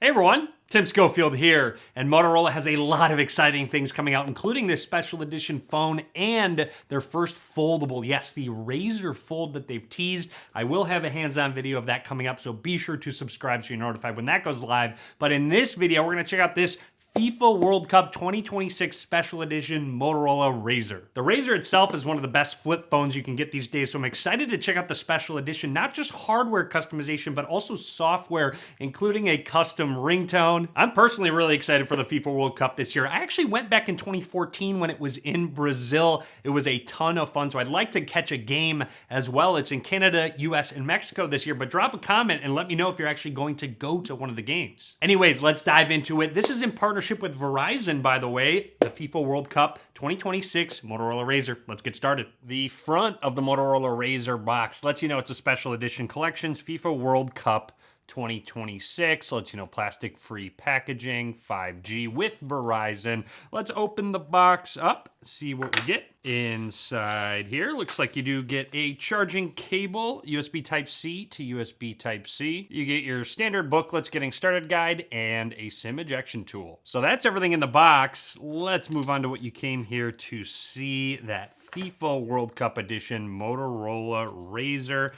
Hey everyone, Tim Schofield here, and Motorola has a lot of exciting things coming out, including this special edition phone and their first foldable. Yes, the Razr Fold that they've teased. I will have a hands-on video of that coming up, so be sure to subscribe so you're notified when that goes live. But in this video, we're gonna check out this FIFA World Cup 2026 Special Edition Motorola Razr. The Razr itself is one of the best flip phones you can get these days, so I'm excited to check out the Special Edition. Not just hardware customization, but also software, including a custom ringtone. I'm personally really excited for the FIFA World Cup this year. I actually went back in 2014 when it was in Brazil. It was a ton of fun, so I'd like to catch a game as well. It's in Canada, US, and Mexico this year, but drop a comment and let me know if you're actually going to go to one of the games. Anyways, let's dive into it. This is in partnership with Verizion, by the way, the FIFA World Cup 2026 Motorola Razr. Let's get started. The front of the Motorola Razr box lets you know it's a special edition collections FIFA World Cup 2026. Lets you know plastic-free packaging, 5G with Verizon. Let's open the box up, see what we get inside here. Looks like you do get a charging cable, USB Type-C to USB Type-C. You get your standard booklets, getting started guide, and a SIM ejection tool. So that's everything in the box. Let's move on to what you came here to see, that FIFA World Cup edition Motorola Razr.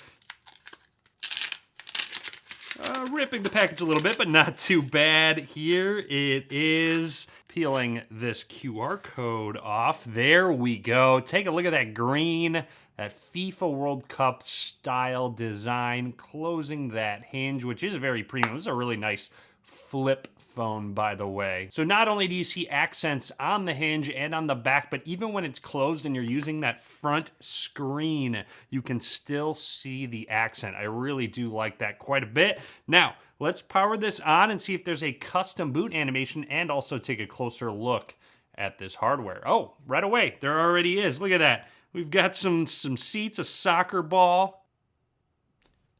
Ripping the package a little bit, but not too bad. Here it is. Peeling this QR code off. There we go. Take a look at that green, that FIFA World Cup style design. Closing that hinge, which is very premium. This is a really nice flip phone, by the way. So not only do you see accents on the hinge and on the back, but even when it's closed and you're using that front screen, you can still see the accent. I really do like that quite a bit. Now, let's power this on and see if there's a custom boot animation and also take a closer look at this hardware. Oh, right away, there already is. Look at that. We've got some seats, a soccer ball,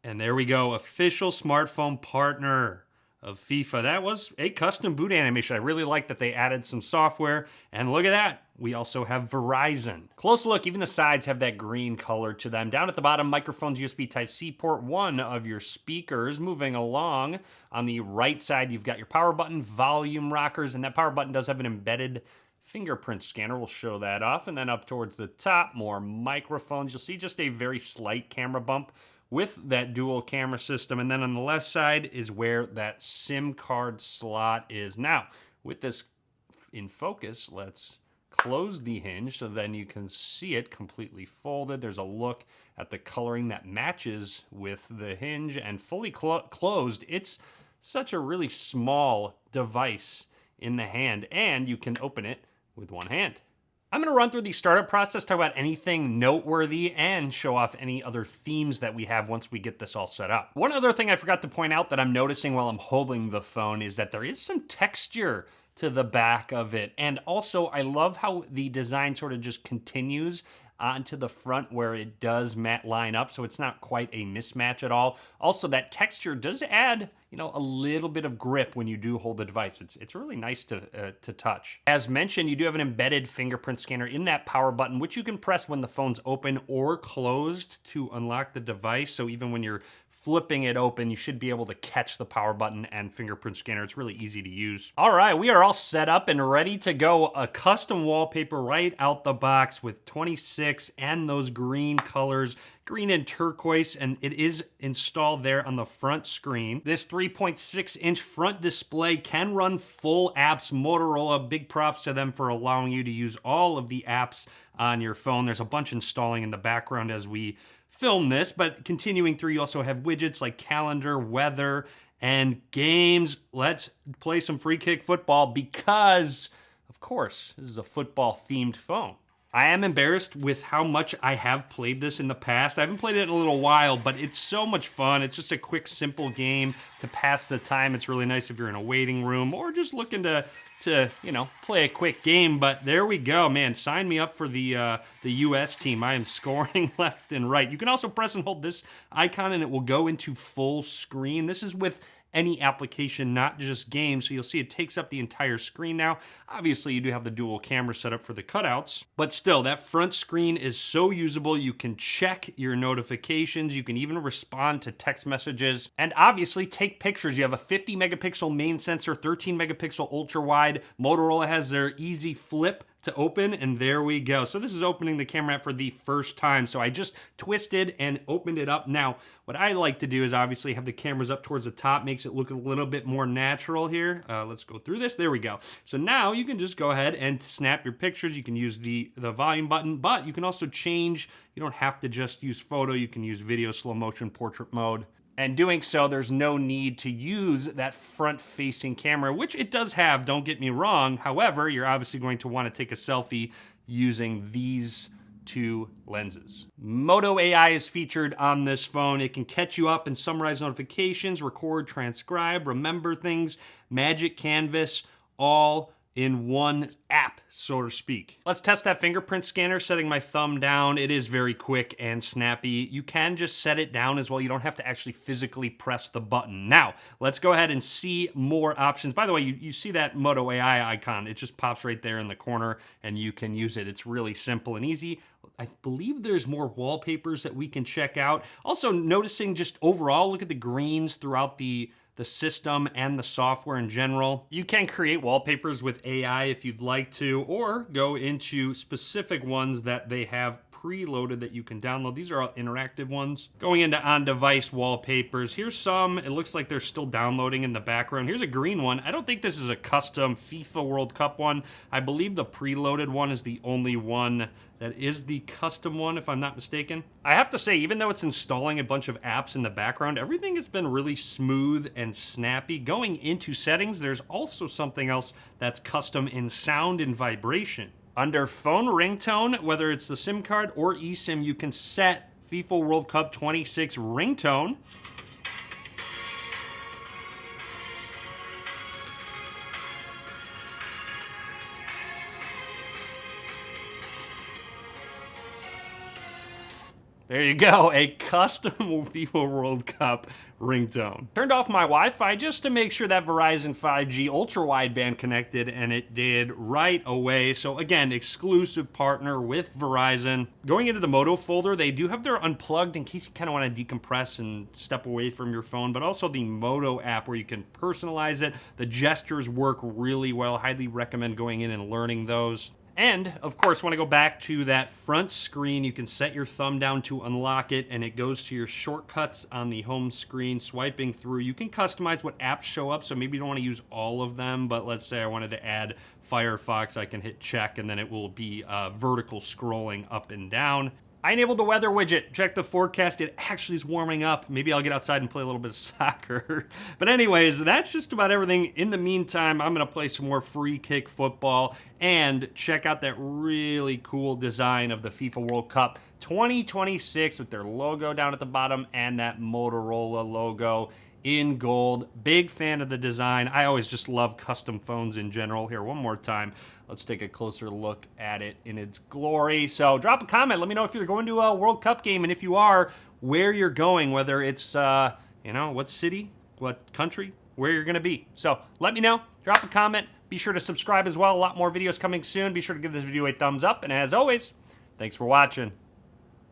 and there we go, official smartphone partner of FIFA. That was a custom boot animation. I really like that they added some software. And look at that. We also have Verizon. Close look, even the sides have that green color to them. Down at the bottom, microphones, USB Type-C port, one of your speakers. Moving along, on the right side, you've got your power button, volume rockers, and that power button does have an embedded fingerprint scanner. We'll show that off. And then up towards the top, more microphones. You'll see just a very slight camera bump with that dual camera system. And then on the left side is where that SIM card slot is. Now, with this in focus, let's close the hinge so then you can see it completely folded. There's a look at the coloring that matches with the hinge, and fully closed. It's such a really small device in the hand, and you can open it with one hand. I'm gonna run through the startup process, talk about anything noteworthy, and show off any other themes that we have once we get this all set up. One other thing I forgot to point out that I'm noticing while I'm holding the phone is that there is some texture to the back of it. And also, I love how the design sort of just continues onto the front where it does line up, so it's not quite a mismatch at all. Also, that texture does add, a little bit of grip when you do hold the device. It's really nice to touch. As mentioned, you do have an embedded fingerprint scanner in that power button, which you can press when the phone's open or closed to unlock the device. So even when you're flipping it open, you should be able to catch the power button and fingerprint scanner. It's really easy to use. All right, we are all set up and ready to go. A custom wallpaper right out the box with 26 and those green colors, green and turquoise, and it is installed there on the front screen. This 3.6-inch front display can run full apps. Motorola, big props to them for allowing you to use all of the apps on your phone. There's a bunch installing in the background as we film this, but continuing through, you also have widgets like calendar, weather, and games. Let's play some free kick football because, of course, this is a football-themed phone. I am embarrassed with how much I have played this in the past. I haven't played it in a little while, but it's so much fun. It's just a quick, simple game to pass the time. It's really nice if you're in a waiting room or just looking to play a quick game. But there we go, man. Sign me up for the US team. I am scoring left and right. You can also press and hold this icon and it will go into full screen. This is with any application, not just games. So you'll see it takes up the entire screen now. Obviously, you do have the dual camera setup for the cutouts, but still, that front screen is so usable. You can check your notifications. You can even respond to text messages, and obviously take pictures. You have a 50 megapixel main sensor, 13 megapixel ultra wide. Motorola has their easy flip to open, and there we go. So this is opening the camera app for the first time. So I just twisted and opened it up. Now, what I like to do is obviously have the cameras up towards the top, makes it look a little bit more natural here. Let's go through this. There we go. So now you can just go ahead and snap your pictures. You can use the volume button, but you can also change. You don't have to just use photo. You can use video, slow motion, portrait mode. And doing so, there's no need to use that front-facing camera, which it does have, don't get me wrong. However, you're obviously going to want to take a selfie using these two lenses. Moto AI is featured on this phone. It can catch you up and summarize notifications, record, transcribe, remember things, magic canvas, all in one app, so to speak. Let's test that fingerprint scanner, setting my thumb down. It is very quick and snappy. You can just set it down as well. You don't have to actually physically press the button. Now, let's go ahead and see more options. By the way, you see that Moto AI icon. It just pops right there in the corner and you can use it. It's really simple and easy. I believe there's more wallpapers that we can check out. Also noticing just overall, look at the greens throughout the system and the software in general. You can create wallpapers with AI if you'd like to, or go into specific ones that they have preloaded that you can download. These are all interactive ones. Going into on-device wallpapers, here's some. It looks like they're still downloading in the background. Here's a green one. I don't think this is a custom FIFA World Cup one. I believe the preloaded one is the only one that is the custom one, if I'm not mistaken. I have to say, even though it's installing a bunch of apps in the background, everything has been really smooth and snappy. Going into settings, there's also something else that's custom in sound and vibration. Under phone ringtone, whether it's the SIM card or eSIM, you can set FIFA World Cup 26 ringtone. There you go, a custom FIFA World Cup ringtone. Turned off my Wi-Fi just to make sure that Verizon 5G ultra wideband connected, and it did right away. So again, exclusive partner with Verizon. Going into the Moto folder, they do have their unplugged in case you kind of want to decompress and step away from your phone, but also the Moto app where you can personalize it. The gestures work really well. Highly recommend going in and learning those. And, of course, when I go back to that front screen, you can set your thumb down to unlock it, and it goes to your shortcuts on the home screen, swiping through. You can customize what apps show up, so maybe you don't want to use all of them, but let's say I wanted to add Firefox, I can hit check, and then it will be vertical scrolling up and down. I enabled the weather widget. Check the forecast. It actually is warming up. Maybe I'll get outside and play a little bit of soccer. But anyways, that's just about everything. In the meantime, I'm going to play some more free kick football and check out that really cool design of the FIFA World Cup 2026 with their logo down at the bottom and that Motorola logo in gold. Big fan of the design. I always just love custom phones in general. Here, one more time. Let's take a closer look at it in its glory. So drop a comment. Let me know if you're going to a World Cup game, and if you are, where you're going, whether it's, what city, what country, where you're going to be. So let me know. Drop a comment. Be sure to subscribe as well. A lot more videos coming soon. Be sure to give this video a thumbs up. And as always, thanks for watching.